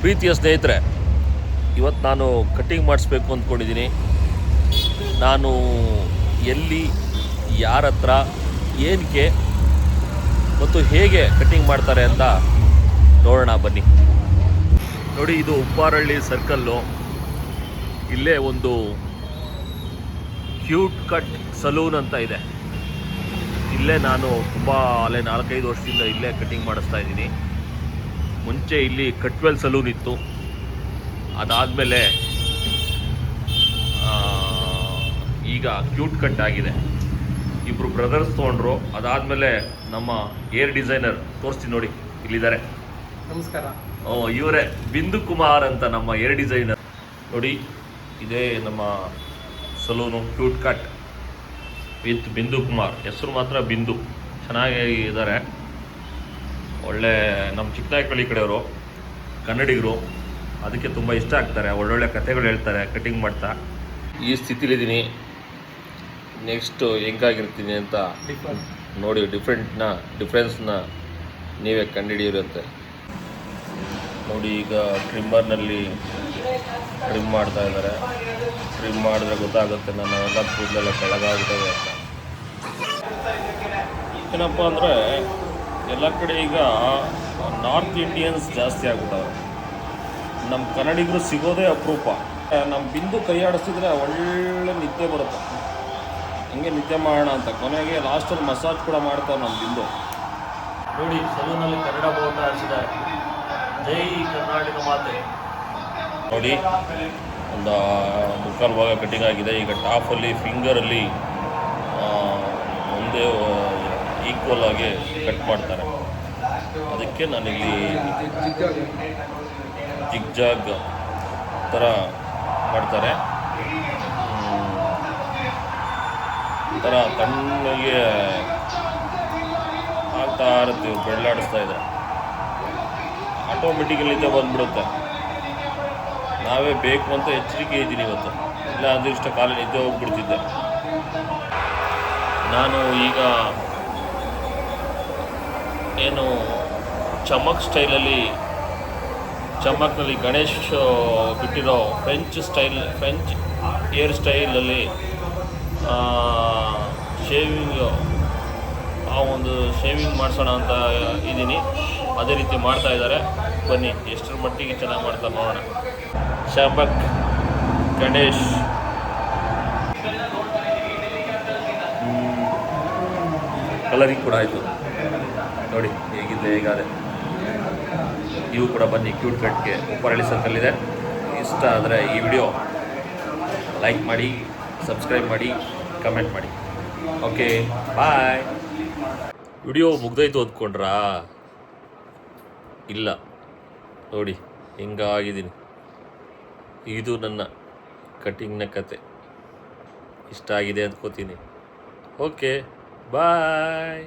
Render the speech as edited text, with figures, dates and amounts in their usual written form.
ಪ್ರೀತಿಯ ಸ್ನೇಹಿತರೆ, ಇವತ್ತು ನಾನು ಕಟ್ಟಿಂಗ್ ಮಾಡಿಸ್ಬೇಕು ಅಂದ್ಕೊಂಡಿದ್ದೀನಿ. ನಾನು ಎಲ್ಲಿ, ಯಾರ ಹತ್ರ, ಏನಕ್ಕೆ ಮತ್ತು ಹೇಗೆ ಕಟ್ಟಿಂಗ್ ಮಾಡ್ತಾರೆ ಅಂತ ನೋಡೋಣ ಬನ್ನಿ. ನೋಡಿ, ಇದು ಉಪ್ಪಾರಳ್ಳಿ ಸರ್ಕಲ್ಲು. ಇಲ್ಲೇ ಒಂದು ಕ್ಯೂಟ್ ಕಟ್ ಸಲೂನ್ ಅಂತ ಇದೆ. ಇಲ್ಲೇ ನಾನು ತುಂಬ 4-5 ವರ್ಷದಿಂದ ಇಲ್ಲೇ ಕಟ್ಟಿಂಗ್ ಮಾಡಿಸ್ತಾ ಇದ್ದೀನಿ. ಮುಂಚೆ ಇಲ್ಲಿ ಕಟ್ವೆಲ್ ಸಲೂನ್ ಇತ್ತು. ಅದಾದಮೇಲೆ ಈಗ ಕ್ಯೂಟ್ ಕಟ್ ಆಗಿದೆ. ಇಬ್ಬರು ಬ್ರದರ್ಸ್ ತೊಗೊಂಡ್ರು. ಅದಾದಮೇಲೆ ನಮ್ಮ ಏರ್ ಡಿಸೈನರ್ ತೋರಿಸ್ತೀನಿ ನೋಡಿ, ಇಲ್ಲಿದ್ದಾರೆ. ನಮಸ್ಕಾರ. ಇವರೇ ಬಿಂದು ಕುಮಾರ್ ಅಂತ ನಮ್ಮ ಏರ್ ಡಿಸೈನರ್. ನೋಡಿ, ಇದೇ ನಮ್ಮ ಸಲೂನು ಕ್ಯೂಟ್ ಕಟ್ ವಿತ್ ಬಿಂದು ಕುಮಾರ್. ಹೆಸರು ಮಾತ್ರ ಬಿಂದು. ಚೆನ್ನಾಗಿ ಇದ್ದಾರೆ. ಒಳ್ಳೆ ನಮ್ಮ ಚಿಕ್ಕನಾಯಕಳ್ಳಿ ಕಡೆಯವರು, ಕನ್ನಡಿಗರು. ಅದಕ್ಕೆ ತುಂಬ ಇಷ್ಟ ಆಗ್ತಾರೆ. ಒಳ್ಳೊಳ್ಳೆ ಕಥೆಗಳು ಹೇಳ್ತಾರೆ ಕಟ್ಟಿಂಗ್ ಮಾಡ್ತಾ. ಈ ಸ್ಥಿತಿಲಿದ್ದೀನಿ. ನೆಕ್ಸ್ಟು ಹೆಂಗಾಗಿರ್ತೀನಿ ಅಂತ ನೋಡಿ, ಡಿಫ್ರೆನ್ಸ್ನ ನೀವೇ ಕಂಡುಹಿಡಿಯಿರುತ್ತೆ. ನೋಡಿ, ಈಗ ಟ್ರಿಮ್ಮರ್ನಲ್ಲಿ ಟ್ರಿಮ್ ಮಾಡ್ತಾ ಇದ್ದಾರೆ. ಟ್ರಿಮ್ ಮಾಡಿದ್ರೆ ಗೊತ್ತಾಗುತ್ತೆ ನನ್ನ ಎಲ್ಲ ಕೂದಲೆಲ್ಲ ಕೆಳಗಾಗ್ತದೆ ಅಂತ. ಏನಪ್ಪ ಅಂದರೆ, ಎಲ್ಲ ಕಡೆ ಈಗ ನಾರ್ತ್ ಇಂಡಿಯನ್ಸ್ ಜಾಸ್ತಿ ಆಗ್ಬಿಟ್ಟವ್ರೆ. ನಮ್ಮ ಕನ್ನಡಿಗರು ಸಿಗೋದೇ ಅಪರೂಪ. ನಮ್ಮ ಬಿಂದು ಕೈ ಆಡಿಸಿದ್ರೆ ಒಳ್ಳೆ ನಿದ್ದೆ ಬರುತ್ತೆ. ಹಂಗೆ ನಿದ್ದೆ ಮಾಡೋಣ ಅಂತ ಕೊನೆಗೆ ಲಾಸ್ಟಲ್ಲಿ ಮಸಾಜ್ ಕೂಡ ಮಾಡ್ತಾರೆ ನಮ್ಮ ಬಿಂದು. ನೋಡಿ, ಸಲೂನಲ್ಲಿ ಕನ್ನಡ ಬೋರ್ಡ್ ಹಾರಿಸಿದ್ದಾರೆ. ಜೈ ಕರ್ನಾಟಕ ಮಾತೆ. ನೋಡಿ, ಒಂದು 3/4 ಭಾಗ ಕಟ್ಟಿಂಗ್ ಆಗಿದೆ. ಈಗ ಟಾಪಲ್ಲಿ ಫಿಂಗರಲ್ಲಿ ಮುಂದೆ ಈಕ್ವಲ್ ಆಗಿ ಕಟ್ ಮಾಡ್ತಾರೆ. ಅದಕ್ಕೆ ನಾನಿಲ್ಲಿ ಜಿಗ್ಜಾಗ್ ಥರ ಮಾಡ್ತಾರೆ. ಒಂಥರ ತಣ್ಣಗೆ ಆಗ್ತಾ ಇರ್ತೀವಿ, ಬೆಳ್ಳಾಡಿಸ್ತಾ ಇದೆ. ಆಟೋಮೆಟಿಕಲ್ಲಿದ್ದೇ ಬಂದುಬಿಡುತ್ತೆ. ನಾವೇ ಬೇಕು ಅಂತ ಎಚ್ಚರಿಕೆ ಇದ್ದೀನಿ ಇವತ್ತು. ಇಲ್ಲ ಅಂದರೆ ಇಷ್ಟ ಕಾಲ ನಿದ್ದೆ ಹೋಗ್ಬಿಡ್ತಿದ್ದೆ. ನಾನು ಈಗ ಏನು ಚಮಕ್ನಲ್ಲಿ ಗಣೇಶ್ ಬಿಟ್ಟಿರೋ ಫ್ರೆಂಚ್ ಏರ್ ಸ್ಟೈಲಲ್ಲಿ ಶೇವಿಂಗ್ ಮಾಡಿಸೋಣ ಅಂತ ಇದ್ದೀನಿ. ಅದೇ ರೀತಿ ಮಾಡ್ತಾ ಇದ್ದಾರೆ. ಬನ್ನಿ, ಎಷ್ಟರ ಮಟ್ಟಿಗೆ ಚೆನ್ನಾಗಿ ಮಾಡ್ತಾರೆ ನೋಡೋಣ. ಚಮಕ್ ಗಣೇಶ್. ಕಲರಿಂಗ್ ಕೂಡ ಆಯಿತು. ನೋಡಿ ಹೇಗಾದೆ. ನೀವು ಕೂಡ ಬನ್ನಿ ಕ್ಯೂಟ್ ಕಟ್ಗೆ. ಉಪ್ಪಾರಳ್ಳಿ ಸರ್ಕಲ್ ಇದೆ. ಇಷ್ಟ ಆದರೆ ಈ ವಿಡಿಯೋ ಲೈಕ್ ಮಾಡಿ, ಸಬ್ಸ್ಕ್ರೈಬ್ ಮಾಡಿ, ಕಮೆಂಟ್ ಮಾಡಿ. ಓಕೆ, ಬಾಯ್. ವಿಡಿಯೋ ಮುಗ್ದೋಯ್ತು ಅಂದ್ಕೊಂಡ್ರಾ? ಇಲ್ಲ, ನೋಡಿ ಹಿಂಗಾಗಿದ್ದೀನಿ. ಇದು ನನ್ನ ಕಟ್ಟಿಂಗ್ನ ಕತೆ. ಇಷ್ಟ ಆಗಿದೆ ಅಂದ್ಕೋತೀನಿ. ಓಕೆ, ಬಾಯ್.